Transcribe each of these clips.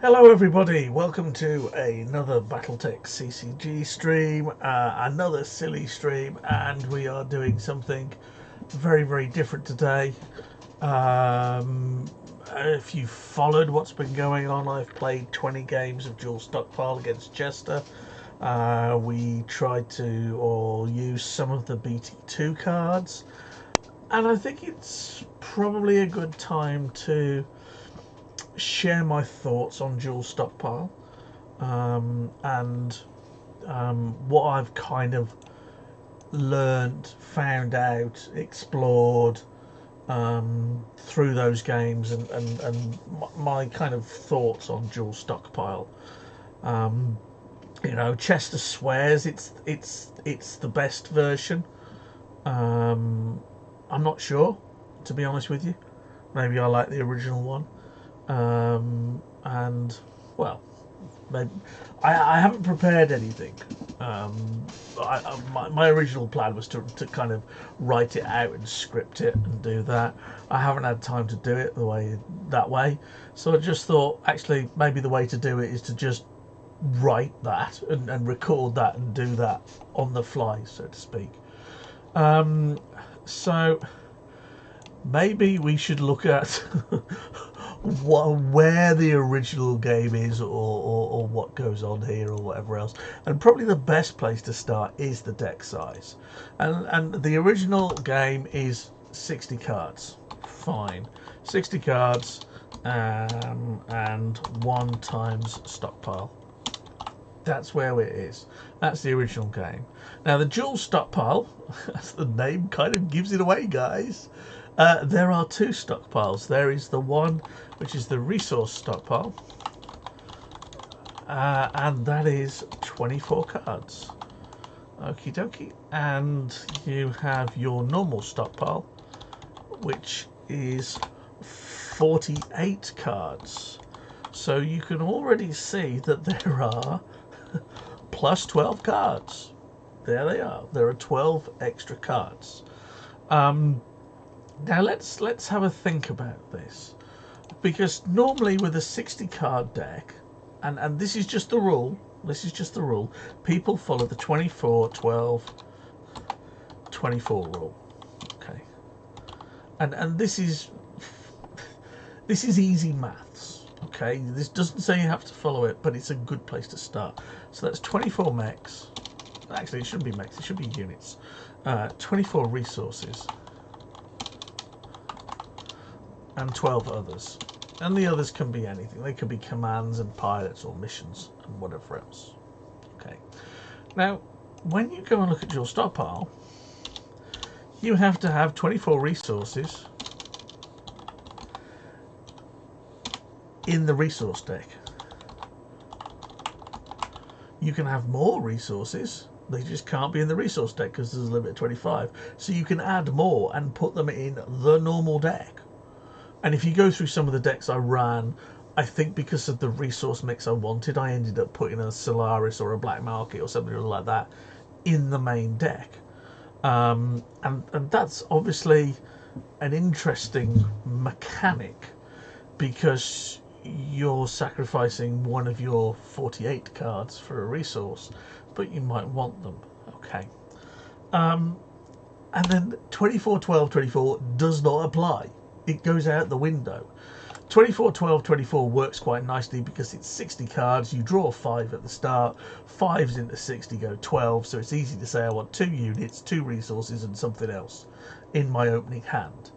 Hello everybody, welcome to another Battletech CCG stream, another silly stream, and we are doing something very different today. If you followed what's been going on, I've played 20 games of Dual Stockpile against Chester. We tried to use some of the BT2 cards, and I think it's probably a good time to share my thoughts on Dual Stockpile, and what I've kind of learned, found out, explored through those games, and my kind of thoughts on Dual Stockpile. Chester swears it's the best version. I'm not sure, to be honest with you. Maybe I like the original one. And well, maybe, I haven't prepared anything. My original plan was to kind of write it out and script it and do that. I haven't had time to do it that way, so I just thought actually maybe the way to do it is to just write that and record that and do that on the fly, so to speak. So maybe we should look at where the original game is, or what goes on here, or whatever else. And probably the best place to start is the deck size. And the original game is 60 cards. Fine, 60 cards, and 1 times stockpile. That's where it is. That's the original game. Now the Dual Stockpile, as the name kind of gives it away, guys. There are 2 stockpiles. There is the one which is the resource stockpile, and that is 24 cards. Okie dokie. And you have your normal stockpile, which is 48 cards. So you can already see that there are plus 12 cards. There they are. There are 12 extra cards. Now let's have a think about this, because normally with a 60 card deck, and this is just the rule. This is just the rule. People follow the 24, 12, 24 rule. Okay, and this is easy maths. Okay, this doesn't say you have to follow it, but it's a good place to start. So that's 24 mechs. Actually, it shouldn't be mechs. It should be units. 24 resources. And 12 others, and the others can be anything. They could be commands and pilots or missions and whatever else. Okay, now when you go and look at your stockpile, you have to have 24 resources in the resource deck. You can have more resources, they just can't be in the resource deck because there's a limit of 25. So you can add more and put them in the normal deck. And if you go through some of the decks I ran, I think because of the resource mix I wanted, I ended up putting a Solaris or a Black Market or something like that in the main deck. And that's obviously an interesting mechanic, because you're sacrificing one of your 48 cards for a resource, but you might want them. Okay. And then 24, 12, 24 does not apply. It goes out the window. 24, 12, 24 works quite nicely because it's 60 cards. You draw 5 at the start. 5s into 60 go 12, so it's easy to say I want 2 units, 2 resources, and something else in my opening hand.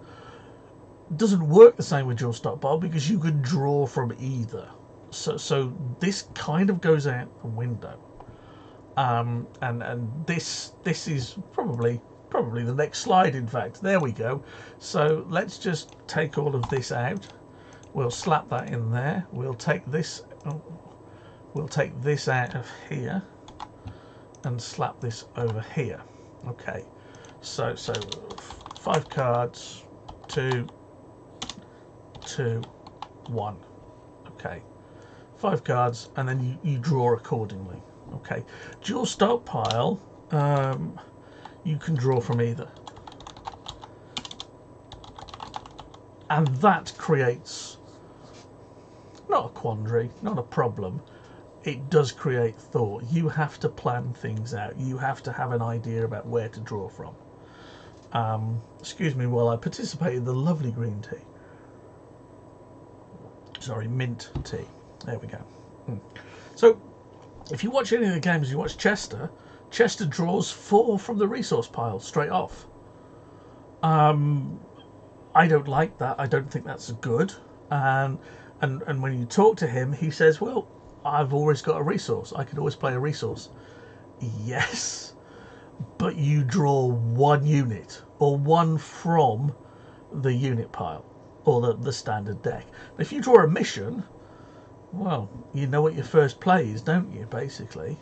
It doesn't work the same with Dual Stockpile because you can draw from either. So this kind of goes out the window. And this is probably the next slide. In fact, there we go. So let's just take all of this out. We'll slap that in there. We'll take this out of here and slap this over here. Okay, so 5 cards, 2, 2, 1. Okay, 5 cards, and then you draw accordingly. Okay, Dual Stockpile, you can draw from either, and that creates not a quandary, not a problem. It does create thought. You have to plan things out. You have to have an idea about where to draw from. Excuse me while I participate in the lovely green tea. Sorry, mint tea. There we go. So, if you watch any of the games, you watch Chester. Chester draws 4 from the resource pile straight off. I don't like that. I don't think that's good. And when you talk to him, he says, well, I've always got a resource. I could always play a resource. Yes, but you draw 1 unit or 1 from the unit pile or the standard deck. If you draw a mission, well, you know what your first play is, don't you, basically?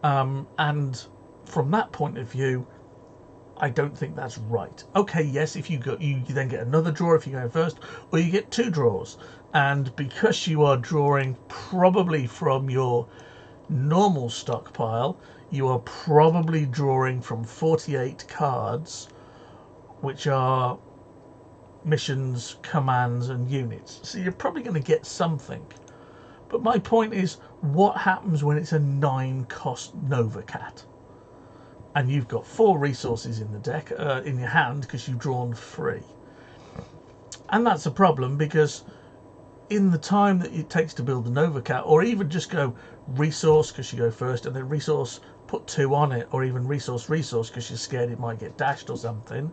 And from that point of view, I don't think that's right. Okay, yes, if you then get another draw if you go first, or you get 2 draws. And because you are drawing probably from your normal stockpile, you are probably drawing from 48 cards, which are missions, commands, and units. So you're probably going to get something. But my point is, what happens when it's a 9-cost Nova Cat? And you've got 4 resources in the deck, in your hand, because you've drawn 3. And that's a problem, because in the time that it takes to build the Nova Cat, or even just go resource because you go first, and then resource, put 2 on it, or even resource because you're scared it might get dashed or something,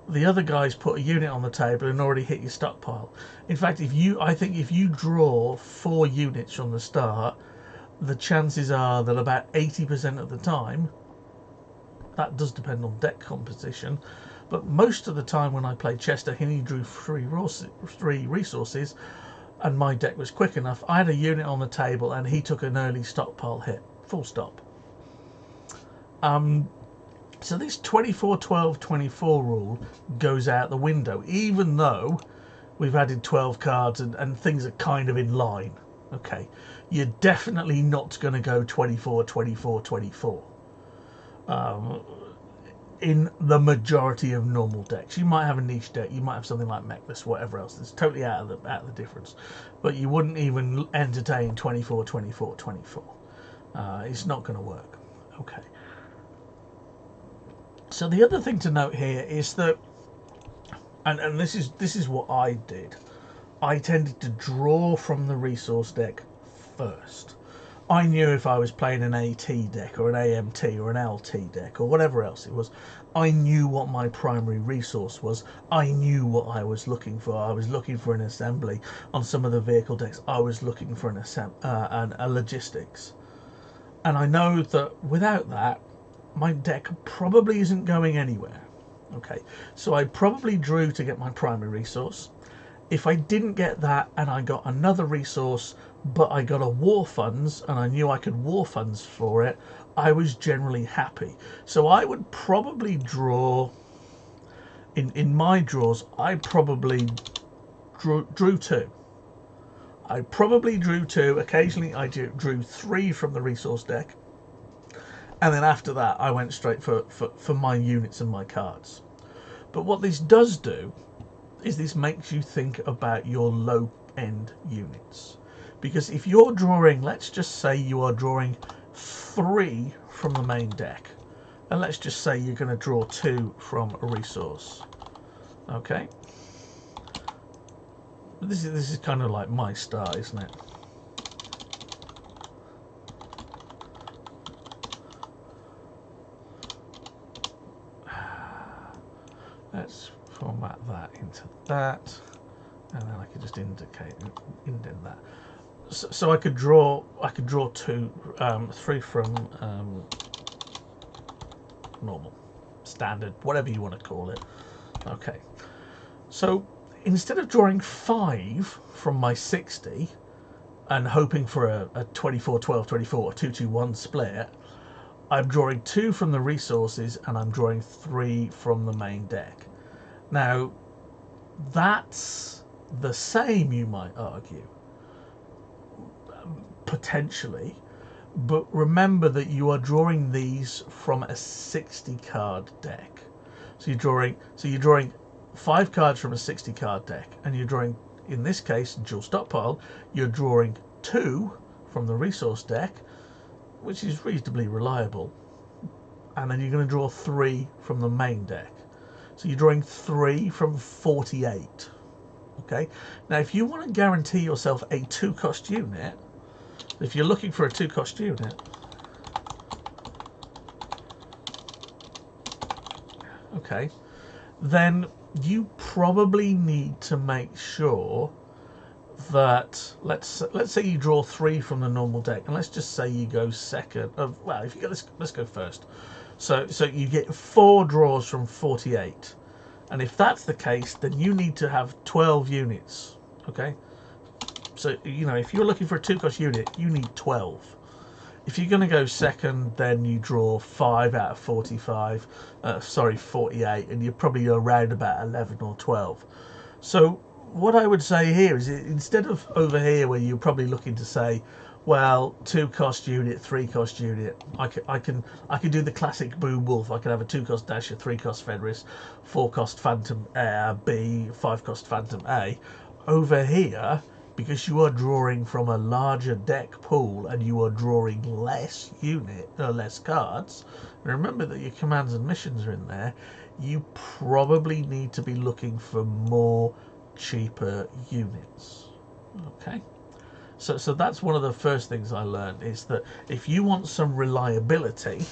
the other guys put a unit on the table and already hit your stockpile. In fact, I think if you draw 4 units from the start, the chances are that about 80% of the time, that does depend on deck composition, but most of the time when I played Chester, he drew 3 resources, and my deck was quick enough. I had a unit on the table and he took an early stockpile hit. Full stop. So this 24-12-24 rule goes out the window, even though we've added 12 cards and things are kind of in line. Okay, you're definitely not going to go 24-24-24 in the majority of normal decks. You might have a niche deck, you might have something like Mechless, whatever else. It's totally out of the difference. But you wouldn't even entertain 24-24-24. It's not going to work. Okay. So the other thing to note here is that, and this is what I did. I tended to draw from the resource deck first. I knew if I was playing an AT deck or an AMT or an LT deck or whatever else it was, I knew what my primary resource was. I knew what I was looking for. I was looking for an assembly. On some of the vehicle decks, I was looking for a logistics. And I know that without that, my deck probably isn't going anywhere. Okay, so I probably drew to get my primary resource. If I didn't get that and I got another resource, but I got a war funds and I knew I could war funds for it, I was generally happy. So I would probably draw, in my draws, I probably drew 2. I probably drew 2. Occasionally I drew 3 from the resource deck. And then after that, I went straight for my units and my cards. But what this does do is this makes you think about your low-end units. Because if you're drawing, let's just say you are drawing 3 from the main deck. And let's just say you're going to draw 2 from a resource. Okay? This is kind of like my style, isn't it? Let's format that into that, and then I could just indent that. So I could draw 3 from normal, standard, whatever you want to call it. Okay, so instead of drawing 5 from my 60 and hoping for a 24-12-24 or 2-2-1 split, I'm drawing 2 from the resources and I'm drawing 3 from the main deck. Now, that's the same, you might argue, potentially, but remember that you are drawing these from a 60 card deck. So you're drawing 5 cards from a 60 card deck, and you're drawing in this case, Dual Stockpile, you're drawing 2 from the resource deck, which is reasonably reliable. And then you're going to draw 3 from the main deck. So you're drawing 3 from 48. Okay. Now, if you want to guarantee yourself a 2-cost unit, if you're looking for a 2-cost unit, okay, then you probably need to make sure that let's say you draw 3 from the normal deck, and let's just say you go second. Well, if you go, let's go first. So you get 4 draws from 48, and if that's the case, then you need to have 12 units. Okay, so you know, if you're looking for a 2-cost unit, you need 12. If you're going to go second, then you draw 5 out of 48, and you're probably around about 11 or 12. So what I would say here is, instead of over here where you're probably looking to say, well, 2-cost unit, 3-cost unit, I can do the classic Boom Wolf. I can have a 2-cost Dasher, 3-cost Fenris, 4-cost Phantom B, 5-cost Phantom A. Over here, because you are drawing from a larger deck pool and you are drawing less cards, and remember that your commands and missions are in there, you probably need to be looking for more cheaper units. Okay, so that's one of the first things I learned, is that if you want some reliability,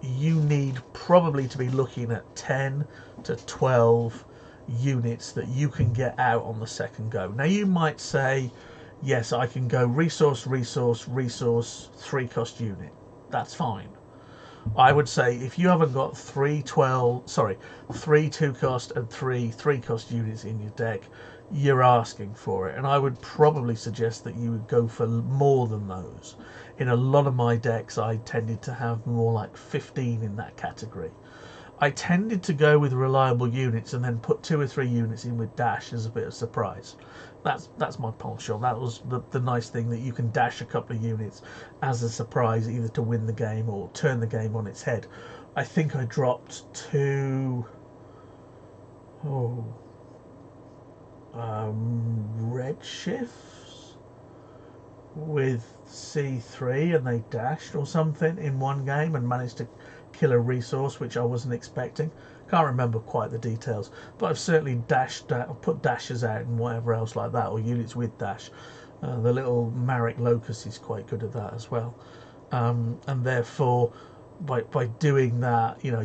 you need probably to be looking at 10 to 12 units that you can get out on the second go. Now you might say, yes, I can go resource, 3-cost unit. That's fine. I would say if you haven't got 3 2-cost and 3 3-cost units in your deck, you're asking for it. And I would probably suggest that you would go for more than those. In a lot of my decks, I tended to have more like 15 in that category. I tended to go with reliable units and then put 2 or 3 units in with dash as a bit of surprise. That's my penchant. That was the nice thing, that you can dash a couple of units as a surprise, either to win the game or turn the game on its head. I think I dropped 2 red shifts with C3, and they dashed or something in one game and managed to kill a resource which I wasn't expecting. Can't remember quite the details, but I've certainly put dashes out and whatever else like that, or units with dash. The little Marek Locust is quite good at that as well, and therefore by doing that, you know,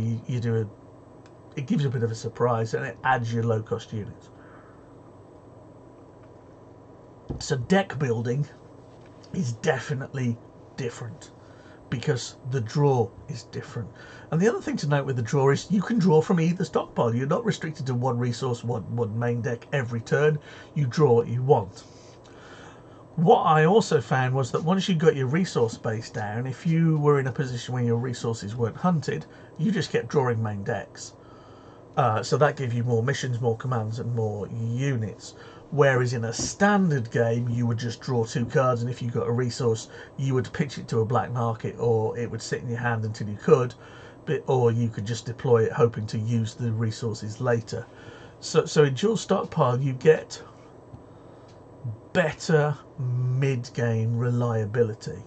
it gives you a bit of a surprise and it adds your low cost units. So deck building is definitely different, because the draw is different. And the other thing to note with the draw is you can draw from either stockpile. You're not restricted to one resource, one main deck every turn. You draw what you want. What I also found was that once you got your resource base down, if you were in a position where your resources weren't hunted, you just kept drawing main decks. So that gave you more missions, more commands, and more units. Whereas in a standard game, you would just draw 2 cards, and if you got a resource, you would pitch it to a black market, or it would sit in your hand until you could, or you could just deploy it hoping to use the resources later. So in Dual Stockpile, you get better mid-game reliability.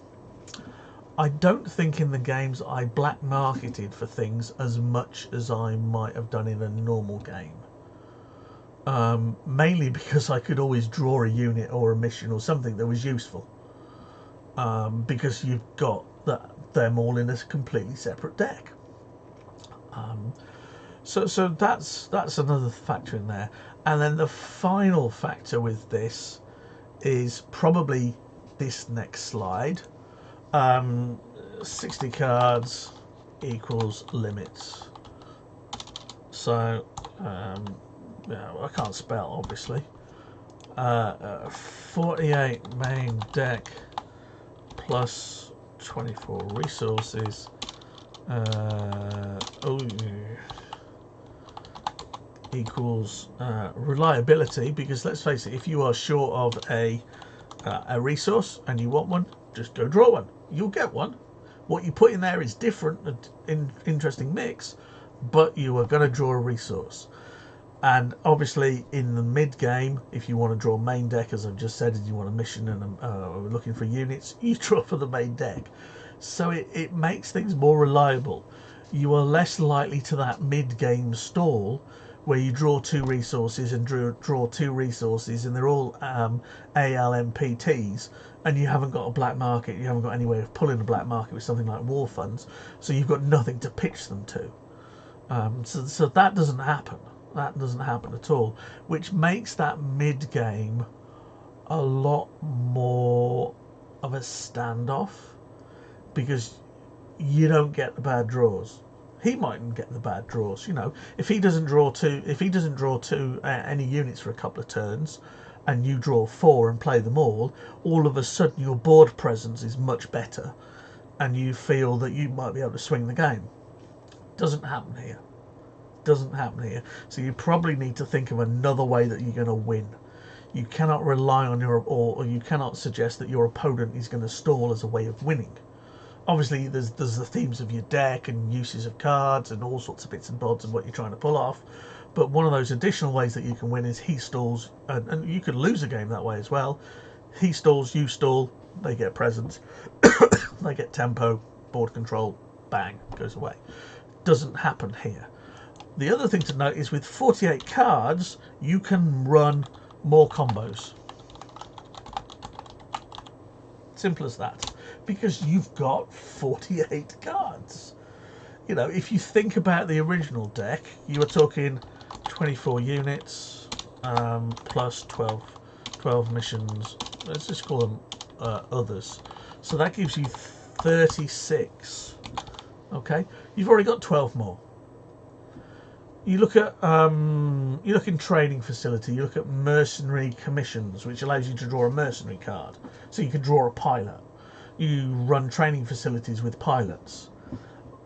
I don't think in the games I black marketed for things as much as I might have done in a normal game. Mainly because I could always draw a unit or a mission or something that was useful, because you've got them all in a completely separate deck. So that's another factor in there. And then the final factor with this is probably this next slide. 60 cards equals limits. So I can't spell, obviously. 48 main deck plus 24 resources. Equals reliability, because let's face it, if you are short of a resource and you want one, just go draw one. You'll get one. What you put in there is different, an interesting mix, but you are going to draw a resource. And obviously in the mid game, if you want to draw main deck, as I've just said, and you want a mission and looking for units, you draw for the main deck. So it makes things more reliable. You are less likely to that mid game stall where you draw 2 resources and draw 2 resources and they're all ALMPTs, and you haven't got a black market, you haven't got any way of pulling a black market with something like war funds, so you've got nothing to pitch them to. So that doesn't happen. That doesn't happen at all, which makes that mid game a lot more of a standoff, because you don't get the bad draws. He mightn't get the bad draws, you know. If he doesn't draw any units for a couple of turns, and you draw 4 and play them all of a sudden your board presence is much better, and you feel that you might be able to swing the game. Doesn't happen here. Doesn't happen here. So you probably need to think of another way that you're going to win. You cannot rely on or you cannot suggest that your opponent is going to stall as a way of winning. Obviously, there's the themes of your deck and uses of cards and all sorts of bits and bobs and what you're trying to pull off. But one of those additional ways that you can win is he stalls, and you could lose a game that way as well. He stalls, you stall, they get presence, they get tempo, board control, bang, goes away. Doesn't happen here. The other thing to note is with 48 cards, you can run more combos. Simple as that. Because you've got 48 cards. You know, if you think about the original deck, you were talking 24 units, plus 12 missions. Let's just call them others. So that gives you 36. Okay, you've already got 12 more. You look at in training facility, you look at mercenary commissions, which allows you to draw a mercenary card. So you can draw a pilot. You run training facilities with pilots.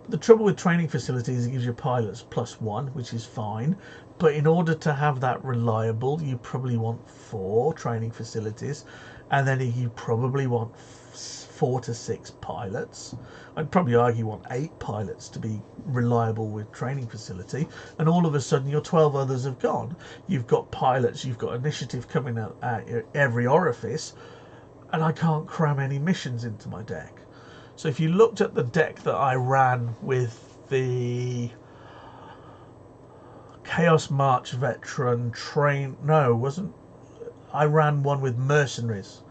The trouble with training facilities, it gives you pilots +1, which is fine. But in order to have that reliable, you probably want 4 training facilities. And then you probably want 4 to 6 pilots. I'd probably argue you want 8 pilots to be reliable with training facility, and all of a sudden your 12 others have gone. You've got pilots, you've got initiative coming out at every orifice, and I can't cram any missions into my deck. So if you looked at the deck that I ran with the Chaos March Veteran I ran one with mercenaries.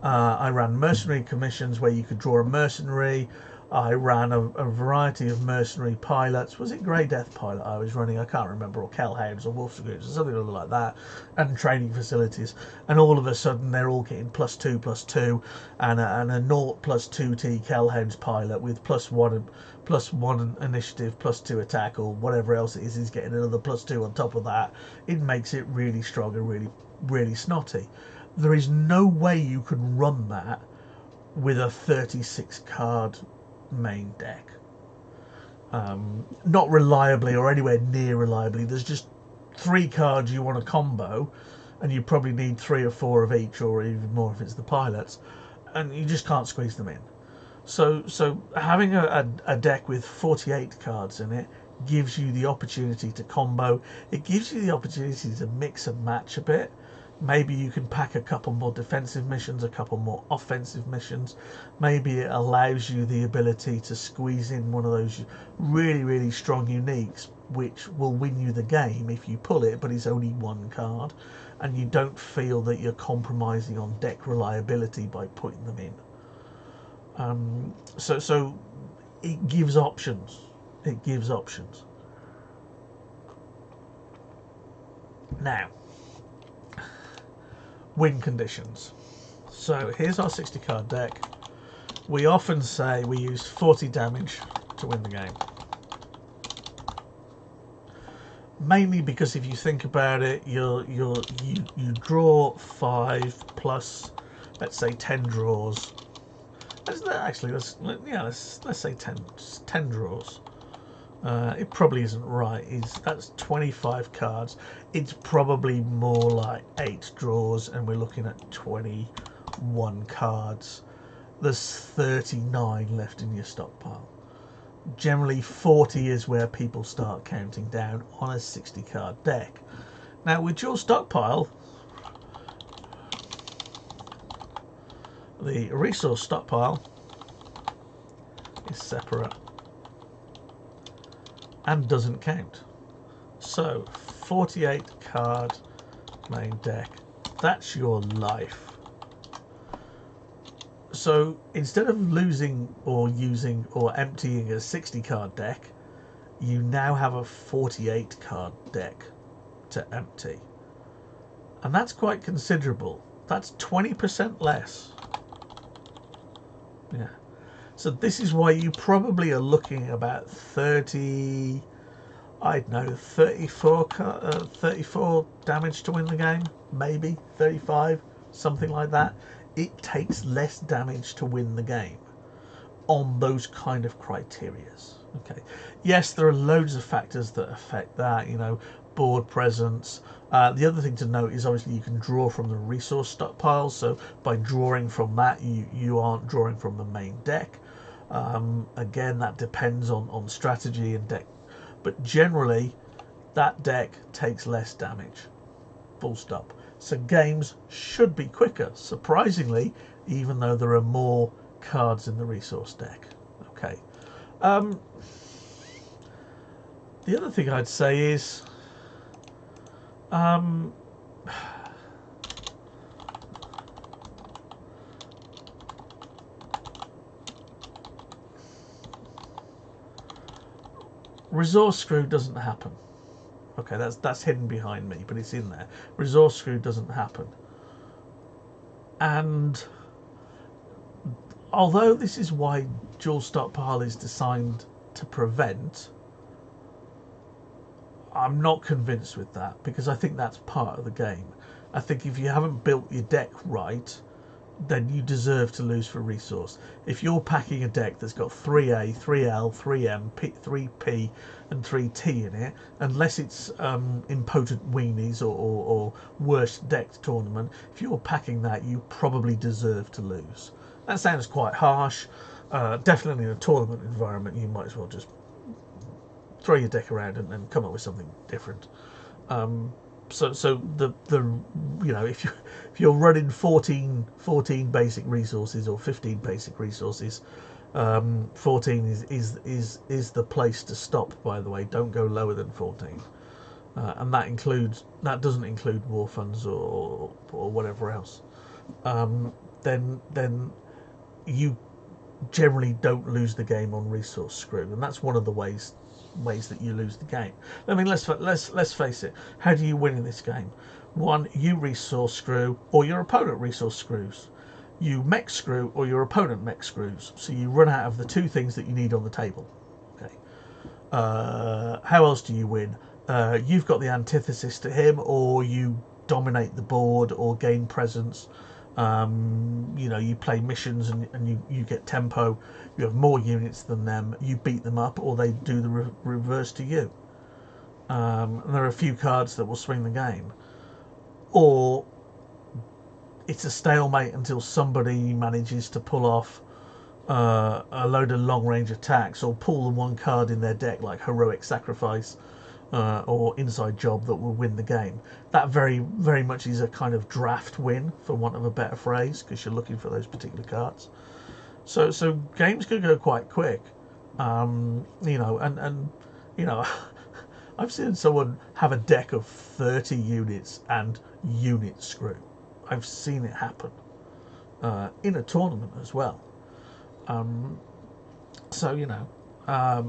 I ran mercenary commissions where you could draw a mercenary. I ran a variety of mercenary pilots. Was it Grey Death pilot I was running? I can't remember. Or Kellhounds or Wolf's Dragoons or something like that. And training facilities. And all of a sudden they're all getting +2/+2 and a 0+2T Kellhounds pilot with +1 initiative, +2 attack, or whatever else it is getting another +2 on top of that. It makes it really strong and really, really snotty. There is no way you could run that with a 36 card main deck. Not reliably or anywhere near reliably. There's just 3 cards you want to combo, and you probably need 3 or 4 of each, or even more if it's the pilots, and you just can't squeeze them in. So having a deck with 48 cards in it gives you the opportunity to combo. It gives you the opportunity to mix and match a bit. Maybe you can pack a couple more defensive missions, a couple more offensive missions. Maybe it allows you the ability to squeeze in one of those really, really strong uniques, which will win you the game if you pull it, but it's only 1 card, and you don't feel that you're compromising on deck reliability by putting them in. So it gives options. It gives options. Now, win conditions. So here's our 60 card deck. We often say we use 40 damage to win the game. Mainly because if you think about it, you draw 5 plus, let's say 10 draws. Let's say 10 draws. It probably isn't right. That's 25 cards. It's probably more like 8 draws, and we're looking at 21 cards. There's 39 left in your stockpile. Generally 40 is where people start counting down on a 60 card deck. Now with Dual Stockpile, the resource stockpile is separate and doesn't count. So 48 card main deck, that's your life. So instead of losing or using or emptying a 60 card deck, you now have a 48 card deck to empty. And that's quite considerable. That's 20% less. Yeah. So this is why you probably are looking at about 30, I don't know, 34 damage to win the game, maybe 35, something like that. It takes less damage to win the game on those kind of criterias. Okay. Yes, there are loads of factors that affect that, you know, board presence. The other thing to note is obviously you can draw from the resource stockpile, so by drawing from that you aren't drawing from the main deck. Again, that depends on strategy and deck, but generally that deck takes less damage, full stop. So games should be quicker, surprisingly, even though there are more cards in the resource deck. Okay. The other thing I'd say is resource screw doesn't happen. Okay, that's hidden behind me, but it's in there. Resource screw doesn't happen. And although this is why Dual Stockpile is designed to prevent, I'm not convinced with that, because I think that's part of the game. I think if you haven't built your deck right, then you deserve to lose for resource. If you're packing a deck that's got 3A, 3L, 3M, 3P and 3T in it, unless it's impotent weenies or worst decked tournament, if you're packing that, you probably deserve to lose. That sounds quite harsh. Definitely in a tournament environment, you might as well just throw your deck around and come up with something different. So the you know, if you're running 14 basic resources or 15 basic resources, 14 is the place to stop. By the way, don't go lower than 14, and that doesn't include war funds or whatever else. Then you generally don't lose the game on resource screw, and that's one of the ways that you lose the game. I mean, let's face it. How do you win in this game? One, you resource screw, or your opponent resource screws. You mech screw, or your opponent mech screws. So you run out of the two things that you need on the table. Okay. How else do you win? You've got the antithesis to him, or you dominate the board, or gain presence. You know, you play missions and you get tempo. You have more units than them. You beat them up, or they do the reverse to you. And there are a few cards that will swing the game. Or it's a stalemate until somebody manages to pull off a load of long-range attacks, or pull the one card in their deck like Heroic Sacrifice or Inside Job that will win the game. That very much is a kind of draft win, for want of a better phrase, because you're looking for those particular cards. So games could go quite quick, you know, and you know, I've seen someone have a deck of 30 units and unit screw. I've seen it happen in a tournament as well. So you know, I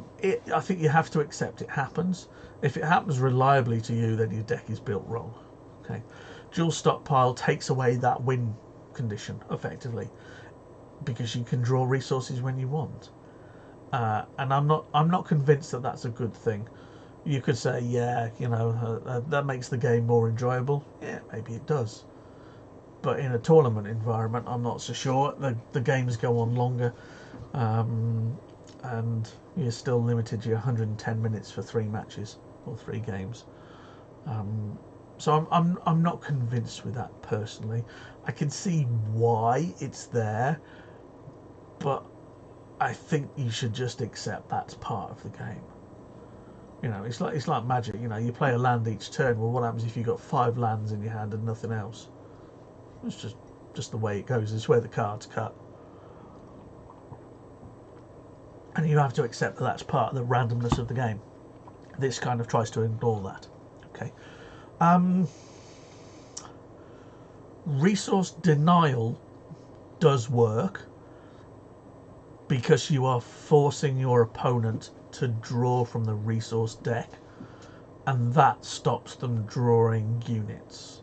think you have to accept it happens. If it happens reliably to you, then your deck is built wrong. Okay, Dual Stockpile takes away that win condition effectively, because you can draw resources when you want, and I'm not convinced that that's a good thing. You could say, yeah, you know, that makes the game more enjoyable. Yeah, maybe it does, but in a tournament environment, I'm not so sure. The games go on longer, and you're still limited to 110 minutes for 3 matches or 3 games. So I'm not convinced with that personally. I can see why it's there, but I think you should just accept that's part of the game. You know, it's like magic. You know, you play a land each turn. Well, what happens if you got 5 lands in your hand and nothing else? It's just the way it goes. It's where the cards cut, and you have to accept that that's part of the randomness of the game. This kind of tries to ignore that. Okay. Resource denial does work because you are forcing your opponent to draw from the resource deck, and that stops them drawing units.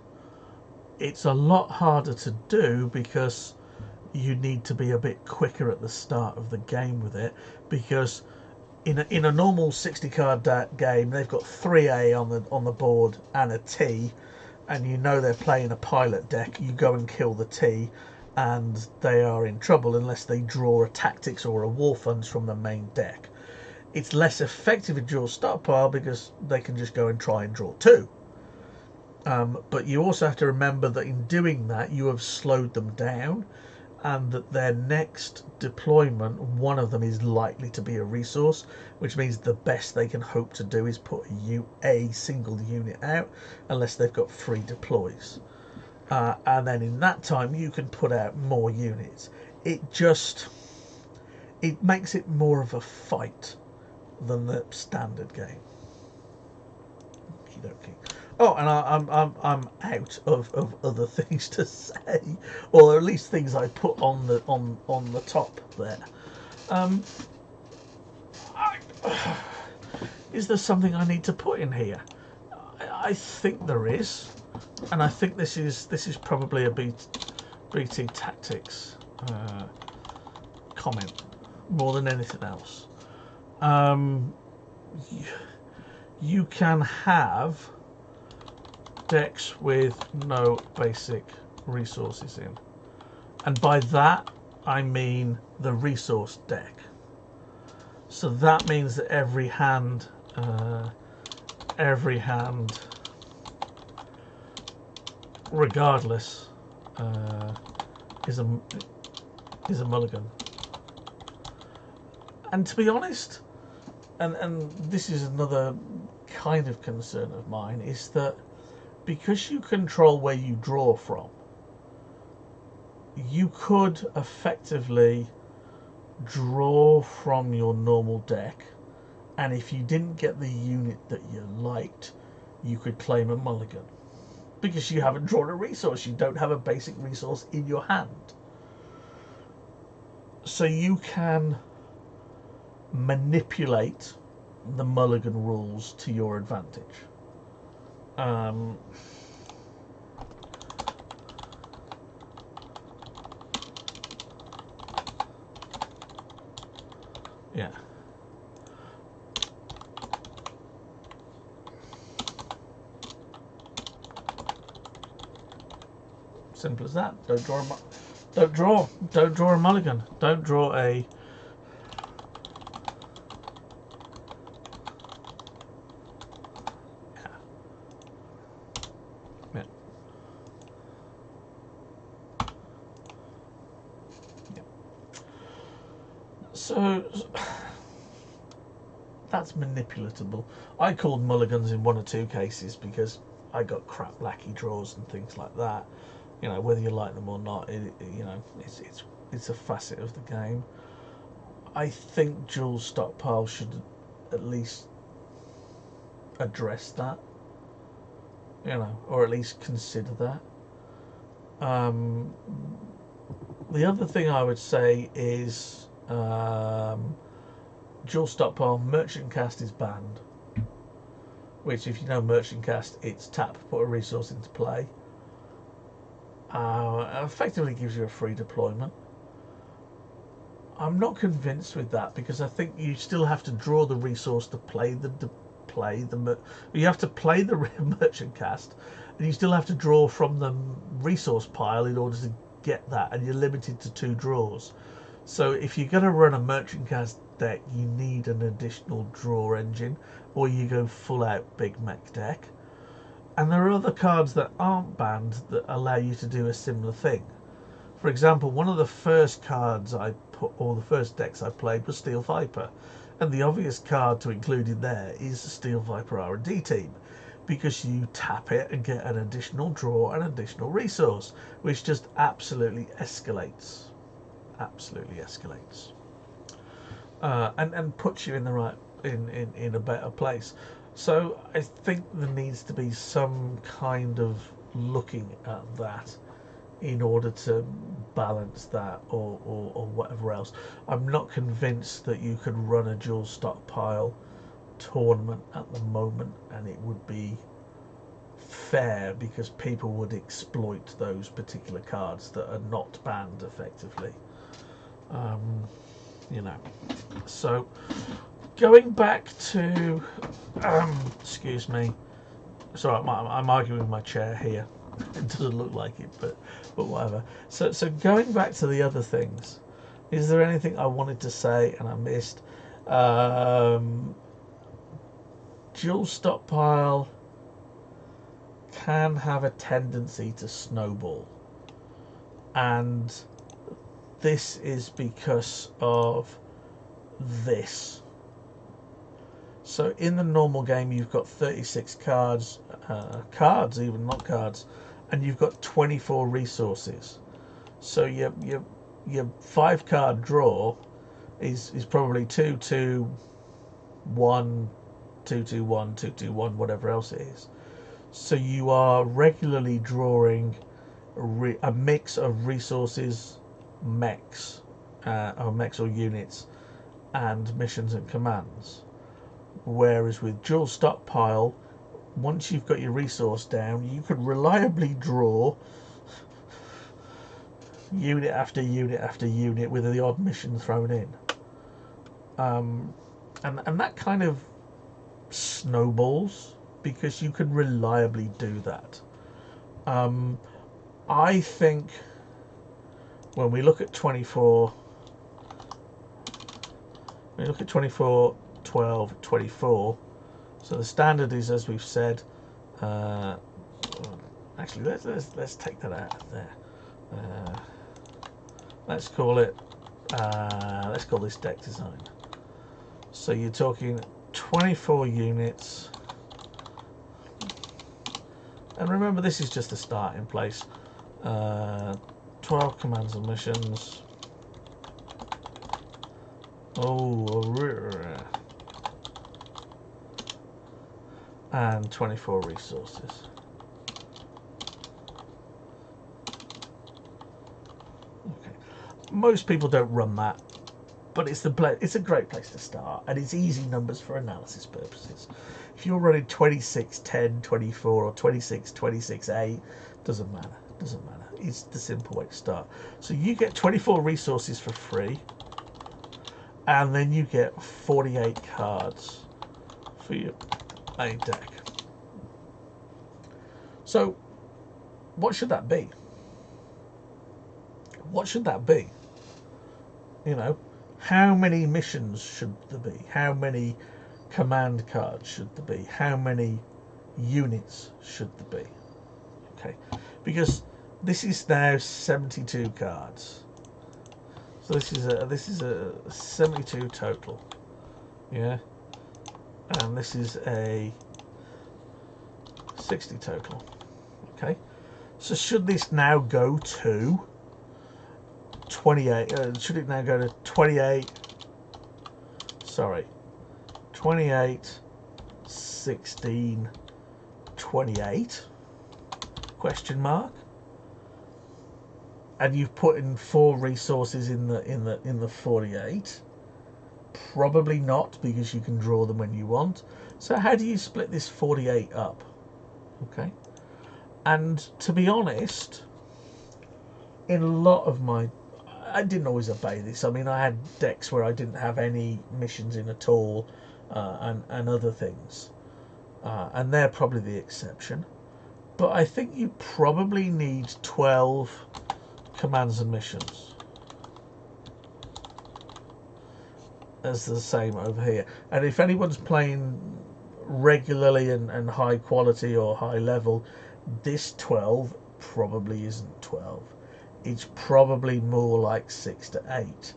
It's a lot harder to do because you need to be a bit quicker at the start of the game with it, because in a normal 60 card game they've got 3A on the board and a T, and you know they're playing a pilot deck. You go and kill the T and they are in trouble unless they draw a tactics or a war funds from the main deck. It's less effective in Dual Stockpile because they can just go and try and draw 2. But you also have to remember that in doing that you have slowed them down, and that their next deployment, one of them is likely to be a resource, which means the best they can hope to do is put a single unit out, unless they've got 3 deploys. And then in that time you can put out more units. It makes it more of a fight than the standard game. Okey-dokey. Oh, and I'm out of other things to say, or at least things I put on the top there. Is there something I need to put in here? I think there is, and I think this is probably a BT Tactics comment more than anything else. You can have decks with no basic resources in, and by that I mean the resource deck. So that means that every hand regardless is a mulligan. And to be honest, and this is another kind of concern of mine, is that because you control where you draw from, you could effectively draw from your normal deck, and if you didn't get the unit that you liked, you could claim a mulligan because you haven't drawn a resource. You don't have a basic resource in your hand, so you can manipulate the mulligan rules to your advantage. Yeah. Simple as that. Don't draw a mulligan. Don't draw a So that's manipulatable. I called mulligans in 1 or 2 cases because I got crap lackey draws and things like that. You know, whether you like them or not, it's a facet of the game. I think Dual Stockpile should at least address that, you know, or at least consider that. The other thing I would say is Dual Stockpile Merchant Cast is banned, which, if you know Merchant Cast, it's tap, put a resource into play. Effectively gives you a free deployment. I'm not convinced with that, because I think you still have to draw the resource to play you have to play the Merchant Cast, and you still have to draw from the resource pile in order to get that, and you're limited to 2 draws. So if you're going to run a Merchant Cast deck, you need an additional draw engine, or you go full out Big Mech deck. And there are other cards that aren't banned that allow you to do a similar thing. For example, one of the first cards I put, or the first decks I played, was Steel Viper, And the obvious card to include in there is the Steel Viper R&D team, because you tap it and get an additional draw and additional resource, which just absolutely escalates. Absolutely escalates. And puts you in the right in a better place. So I think there needs to be some kind of looking at that in order to balance that, or whatever else. I'm not convinced that you could run a dual stockpile tournament at the moment and it would be fair, because people would exploit those particular cards that are not banned effectively. You know, so going back to excuse me, sorry, I'm arguing with my chair here. It doesn't look like it, but whatever. So going back to the other things, is there anything I wanted to say and I missed? Dual stockpile can have a tendency to snowball, and this is because of this. So in the normal game you've got 36 cards, even not cards, and you've got 24 resources. So your 5 card draw is probably 2 2 1 2 2 1 2 2 1, whatever else it is. So you are regularly drawing a mix of resources, mechs, or mechs or units, and missions and commands. Whereas with dual stockpile, once you've got your resource down, you can reliably draw unit after unit after unit with the odd mission thrown in. And that kind of snowballs because you can reliably do that. I think when we look at 24, 12, 24, so the standard is, as we've said, actually let's take that out of there. Let's call this deck design. So you're talking 24 units, and remember this is just a starting place. 12 commands and missions. And 24 resources. Okay. Most people don't run that, but it's a great place to start, and it's easy numbers for analysis purposes. If you're running 26, 10, 24, or 26, 26, 8, doesn't matter. It's the simple way to start. So you get 24 resources for free, and then you get 48 cards for your main deck. So what should that be? You know, how many missions should there be? How many command cards should there be? How many units should there be? Okay, because this is now 72 cards. So this is a 72 total. Yeah. And this is a 60 total. Okay. So should this now go to 28? Should it now go to 28? Sorry. 28, 16, 28? Question mark. And you've put in 4 resources in the 48. Probably not, because you can draw them when you want. So how do you split this 48 up? Okay. And to be honest, in a lot of I didn't always obey this. I mean, I had decks where I didn't have any missions in at all, and other things, and they're probably the exception. But I think you probably need 12 commands and missions, as the same over here. And if anyone's playing regularly and high quality or high level, this 12 probably isn't 12. It's probably more like 6 to 8,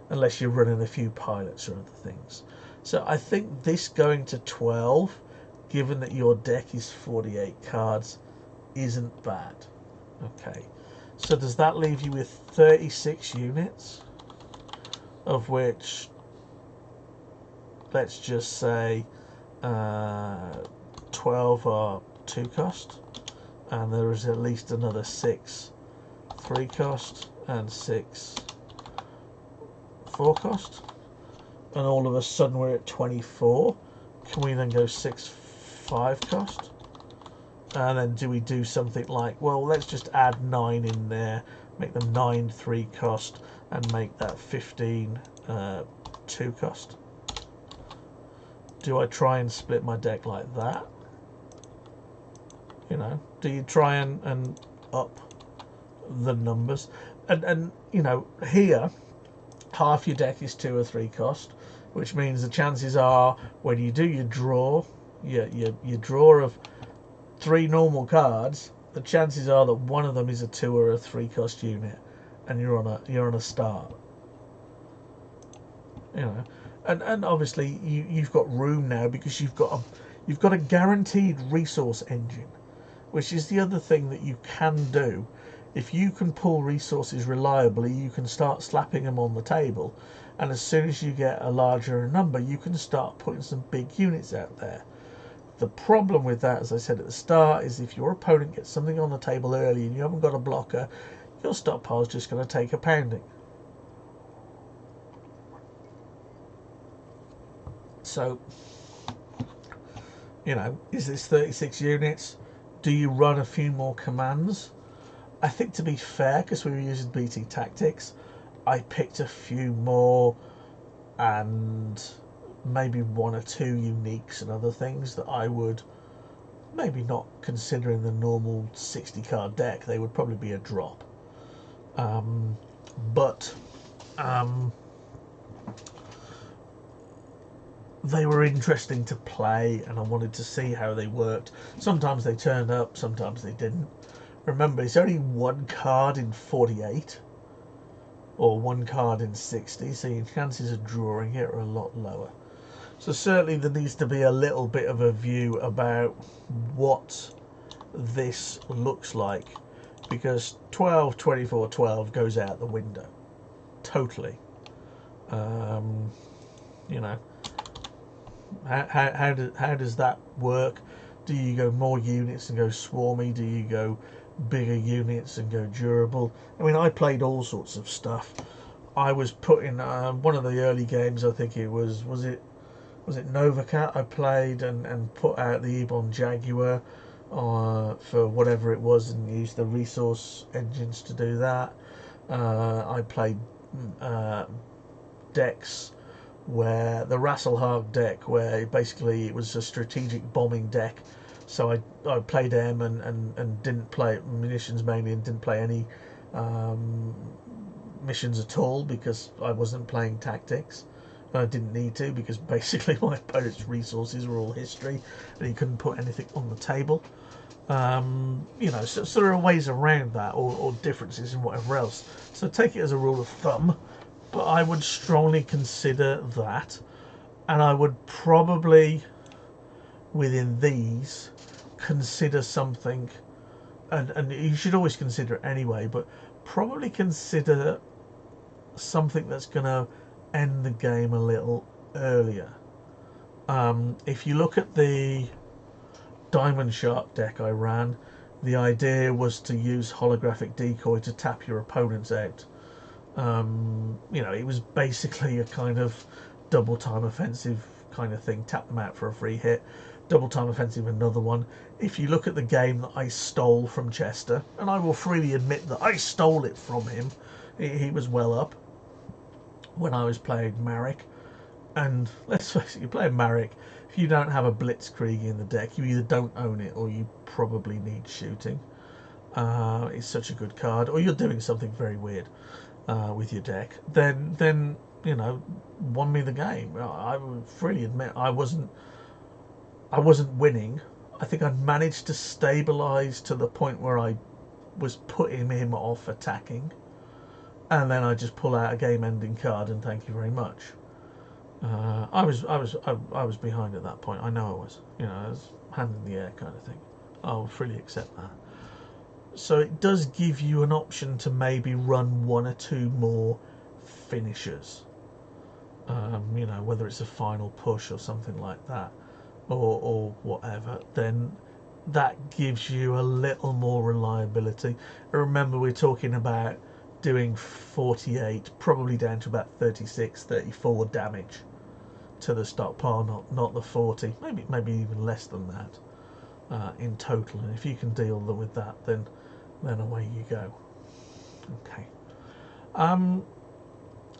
unless you're running a few pilots or other things. So I think this going to 12, given that your deck is 48 cards, isn't bad. Okay, so does that leave you with 36 units, of which, let's just say, 12 are 2 cost, and there is at least another 6 3 cost and 6 4 cost, and all of a sudden we're at 24. Can we then go 6 5 cost? And then do we do something like, well, let's just add 9 in there, make them 9 3 cost, and make that 15 2 cost? Do I try and split my deck like that? You know, do you try and up the numbers? And you know, here, half your deck is 2 or 3 cost, which means the chances are when you do your draw, your draw of 3 normal cards, the chances are that one of them is a 2 or a 3 cost unit, and you're on a start. You know, and obviously you've got room now because you've got a guaranteed resource engine, which is the other thing that you can do. If you can pull resources reliably, you can start slapping them on the table, and as soon as you get a larger number, you can start putting some big units out there. The problem with that, as I said at the start, is if your opponent gets something on the table early and you haven't got a blocker, your stockpile's just going to take a pounding. So, you know, is this 36 units? Do you run a few more commands? I think, to be fair, because we were using BT Tactics, I picked a few more and maybe 1 or 2 uniques and other things that I would maybe not consider in the normal 60 card deck. They would probably be a drop. But they were interesting to play, and I wanted to see how they worked. Sometimes they turned up, sometimes they didn't. Remember, it's only 1 card in 48, or 1 card in 60, so your chances of drawing it are a lot lower. So certainly there needs to be a little bit of a view about what this looks like, because 12, 24, 12 goes out the window. Totally. You know, how does that work? Do you go more units and go swarmy? Do you go bigger units and go durable? I mean, I played all sorts of stuff. I was putting one of the early games, I think it was it Novacat, I played and put out the Ebon Jaguar for whatever it was, and used the resource engines to do that. I played decks where the Rasselhag deck, where basically it was a strategic bombing deck. So I played M and didn't play munitions mainly, and didn't play any missions at all because I wasn't playing tactics. I didn't need to, because basically my opponent's resources were all history and he couldn't put anything on the table. You know, so there are ways around that, or differences and whatever else. So take it as a rule of thumb, but I would strongly consider that, and I would probably, within these, consider something, and you should always consider it anyway, but probably consider something that's going to end the game a little earlier. If you look at the Diamond Shark deck I ran, the idea was to use holographic decoy to tap your opponents out. You know, it was basically a kind of double time offensive kind of thing. Tap them out for a free hit. Double time offensive, another one. If you look at the game that I stole from Chester, and I will freely admit that I stole it from him, he was well up when I was playing Marek. And let's face it, you're playing Marek, if you don't have a Blitzkrieg in the deck, you either don't own it or you probably need shooting. It's such a good card, or you're doing something very weird with your deck. Then you know, won me the game. I would freely admit I wasn't winning. I think I'd managed to stabilise to the point where I was putting him off attacking, and then I just pull out a game-ending card and thank you very much. I was behind at that point. I know I was. You know, I was hand in the air kind of thing. I'll freely accept that. So it does give you an option to maybe run one or two more finishers. You know, whether it's a final push or something like that, or whatever. Then that gives you a little more reliability. Remember, we're talking about doing 48, probably down to about 36, 34 damage to the stockpile, not the 40, maybe even less than that in total. And if you can deal with that, then away you go. Okay.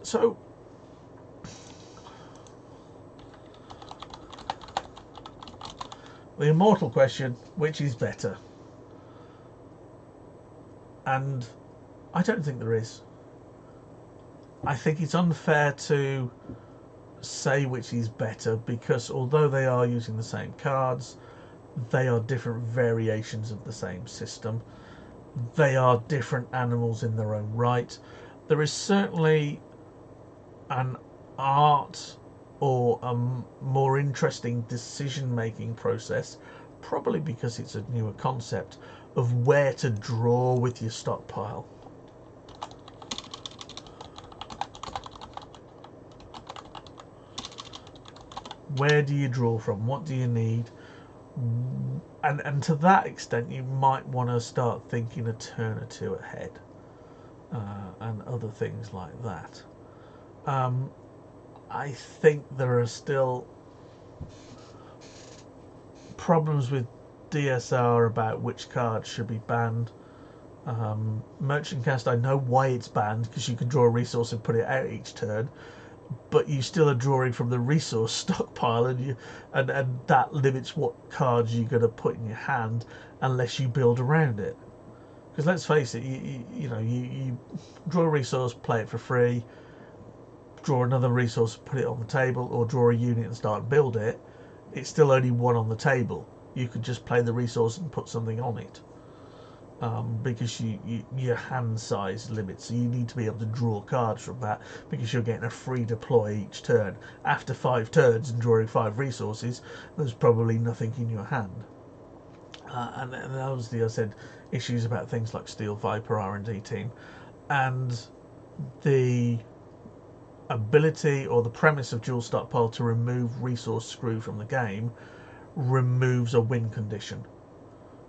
So the immortal question: which is better? And I don't think there is. I think it's unfair to say which is better, because although they are using the same cards, they are different variations of the same system. They are different animals in their own right. There is certainly an art or a more interesting decision-making process, probably because it's a newer concept, of where to draw with your stockpile. Where do you draw from? What do you need? And to that extent, you might want to start thinking a turn or two ahead, and other things like that. I think there are still problems with DSR about which cards should be banned. Merchant Cast, I know why it's banned, because you can draw a resource and put it out each turn, but you still are drawing from the resource stockpile, and that limits what cards you're going to put in your hand unless you build around it. Because let's face it, you draw a resource, play it for free, draw another resource, put it on the table, or draw a unit and start build it. It's still only one on the table. You could just play the resource and put something on it. Because your hand size limits, so you need to be able to draw cards from that, because you're getting a free deploy each turn. After 5 turns and drawing 5 resources, there's probably nothing in your hand. And obviously I said issues about things like Steel Viper R&D team, and the ability or the premise of Dual Stockpile to remove resource screw from the game removes a win condition.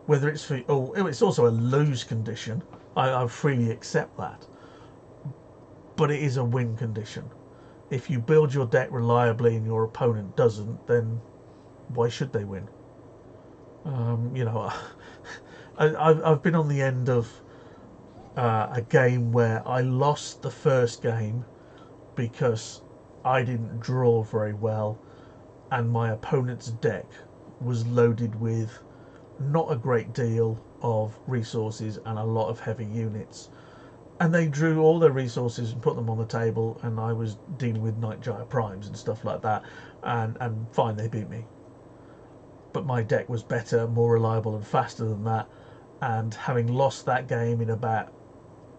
Whether it's it's also a lose condition. I freely accept that, but it is a win condition. If you build your deck reliably and your opponent doesn't, then why should they win? I've been on the end of a game where I lost the first game because I didn't draw very well, and my opponent's deck was loaded with not a great deal of resources and a lot of heavy units, and they drew all their resources and put them on the table, and I was dealing with Nightjar Primes and stuff like that, and fine, they beat me. But my deck was better, more reliable and faster than that, and having lost that game in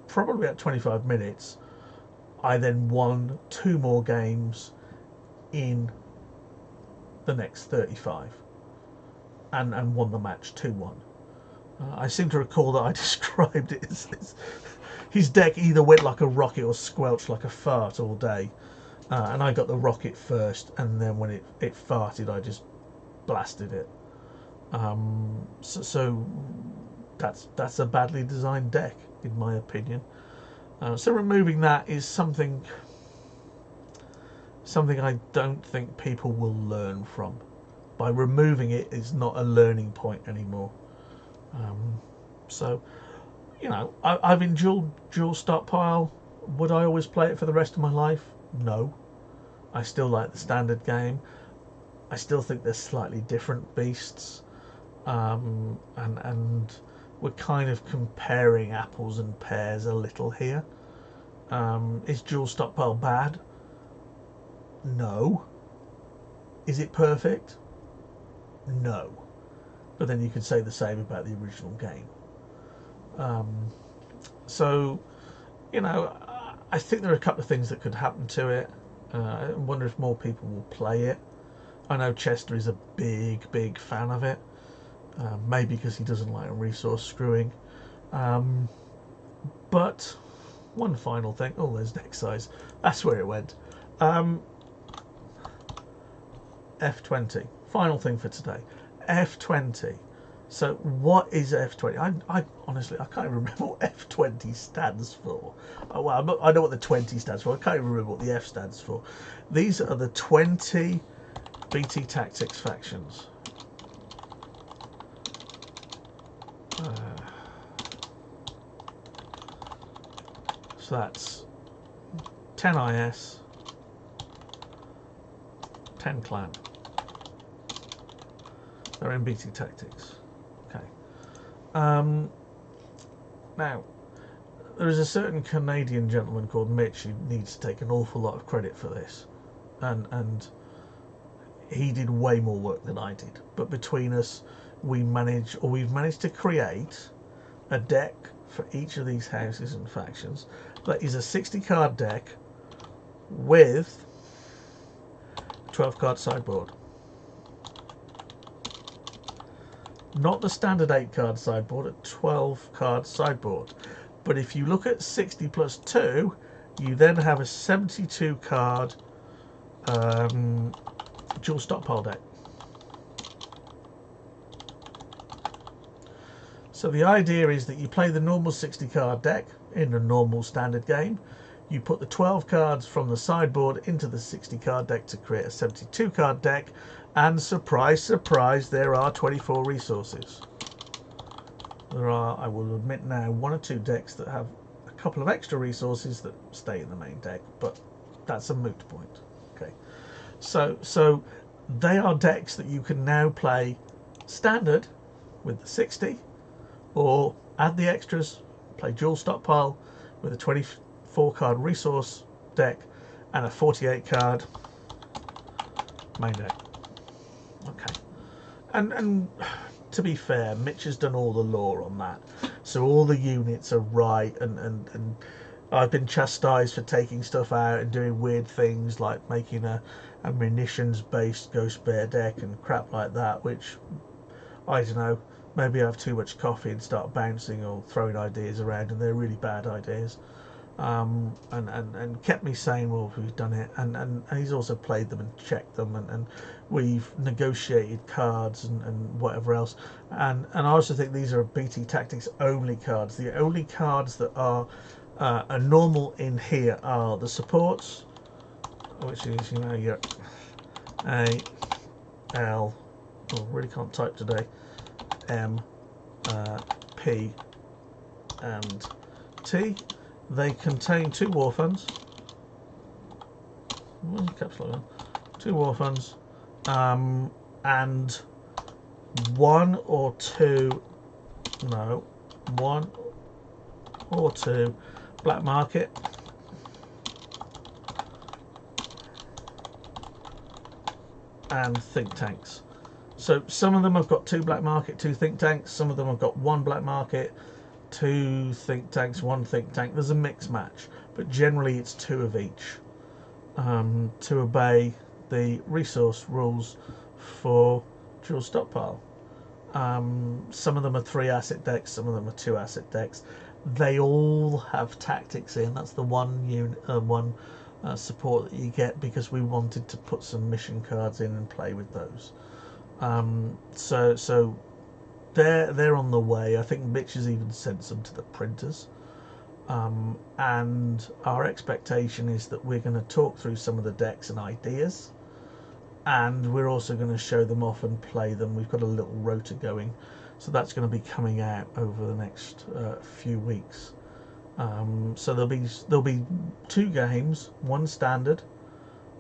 probably about 25 minutes, I then won 2 more games in the next 35. And won the match 2-1. I seem to recall that I described it as his deck either went like a rocket or squelched like a fart all day. And I got the rocket first, and then when it farted, I just blasted it. So that's a badly designed deck, in my opinion. So removing that is something I don't think people will learn from. By removing it is not a learning point anymore. So, I've enjoyed Dual Stockpile. Would I always play it for the rest of my life? No. I still like the standard game. I still think they're slightly different beasts. And we're kind of comparing apples and pears a little here. Is Dual Stockpile bad? No. Is it perfect? No. But then you could say the same about the original game. So, I think there are a couple of things that could happen to it. I wonder if more people will play it. I know Chester is a big fan of it. Maybe because he doesn't like resource screwing. But one final thing. Oh, there's deck size. That's where it went. F20. Final thing for today. F20. So what is F20? I honestly, I can't even remember what F20 stands for. Oh, well, I know what the 20 stands for. I can't even remember what the F stands for. These are the 20 BT Tactics factions. So that's 10 IS, 10 clan. They're in BT Tactics. Okay. Now, there is a certain Canadian gentleman called Mitch who needs to take an awful lot of credit for this, and he did way more work than I did. But between us, we've managed to create a deck for each of these houses and factions that is a 60 card deck with 12 card sideboard. Not the standard 8 card sideboard, a 12 card sideboard. But if you look at 60 plus 2, you then have a 72 card dual stockpile deck. So the idea is that you play the normal 60 card deck in a normal standard game. You put the 12 cards from the sideboard into the 60 card deck to create a 72 card deck, and surprise, surprise, there are 24 resources. There are, I will admit now, 1 or 2 decks that have a couple of extra resources that stay in the main deck, but that's a moot point. Okay, so they are decks that you can now play standard with the 60, or add the extras, play dual stockpile with a 24 card resource deck and a 48 card main deck. Okay, and to be fair, Mitch has done all the lore on that, so all the units are right, and I've been chastised for taking stuff out and doing weird things like making a munitions based Ghost Bear deck and crap like that, which, I don't know, maybe I have too much coffee and start bouncing or throwing ideas around, and they're really bad ideas. And kept me saying, well, we've done it, and he's also played them and checked them, and we've negotiated cards and whatever else, and I also think these are BT Tactics only cards. The only cards that are normal in here are the supports, which is, you know, your A, L, oh, really can't type today, M, P, and T. They contain 2 war funds. Two war funds, and 1 or 2 black market, and think tanks. So some of them have got 2 black market, 2 think tanks. Some of them have got 1 black market, 2 think tanks, 1 think tank. There's a mix match, but generally it's 2 of each, to obey the resource rules for dual stockpile. Some of them are 3 asset decks, some of them are 2 asset decks. They all have tactics in. That's the one support that you get, because we wanted to put some mission cards in and play with those. So they're on the way. I think Mitch has even sent some to the printers, and our expectation is that we're going to talk through some of the decks and ideas, and we're also going to show them off and play them. We've got a little rota going, so that's going to be coming out over the next few weeks. So there'll be 2 games, 1 standard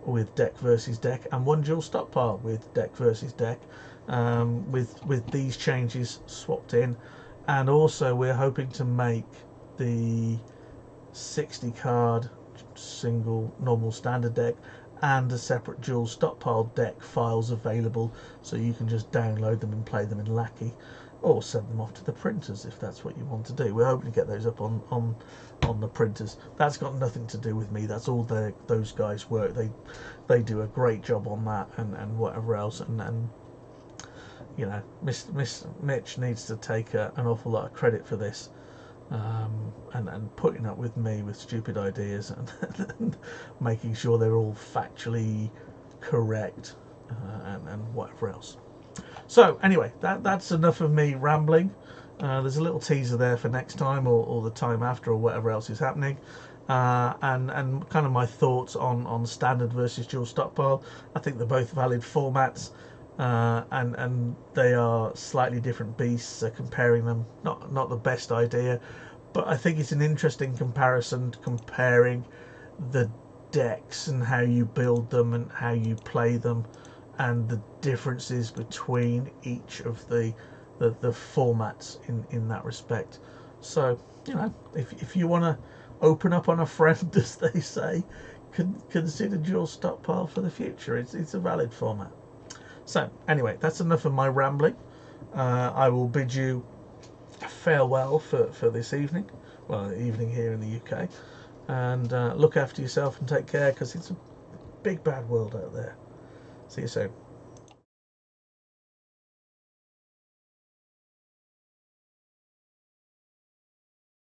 with deck versus deck, and 1 dual stockpile with deck versus deck, with these changes swapped in. And also we're hoping to make the 60 card single normal standard deck and a separate dual stockpile deck files available, so you can just download them and play them in Lackey. or send them off to the printers if that's what you want to do. We're hoping to get those up on the printers. That's got nothing to do with me. That's all those guys' work. They do a great job on that and whatever else. And you know, Miss Mitch needs to take an awful lot of credit for this. And putting up with me with stupid ideas and making sure they're all factually correct and whatever else. So anyway, that's enough of me rambling. There's a little teaser there for next time or the time after or whatever else is happening. And kind of my thoughts on standard versus dual stockpile. I think they're both valid formats. And they are slightly different beasts, so comparing them, not the best idea, but I think it's an interesting comparison, comparing the decks and how you build them and how you play them and the differences between each of the formats in that respect. So, you know, if you want to open up on a friend, as they say, consider dual stockpile for the future. It's a valid format. So anyway, that's enough of my rambling. I will bid you farewell for this evening, well, evening here in the UK, and look after yourself and take care, because it's a big bad world out there. See you soon.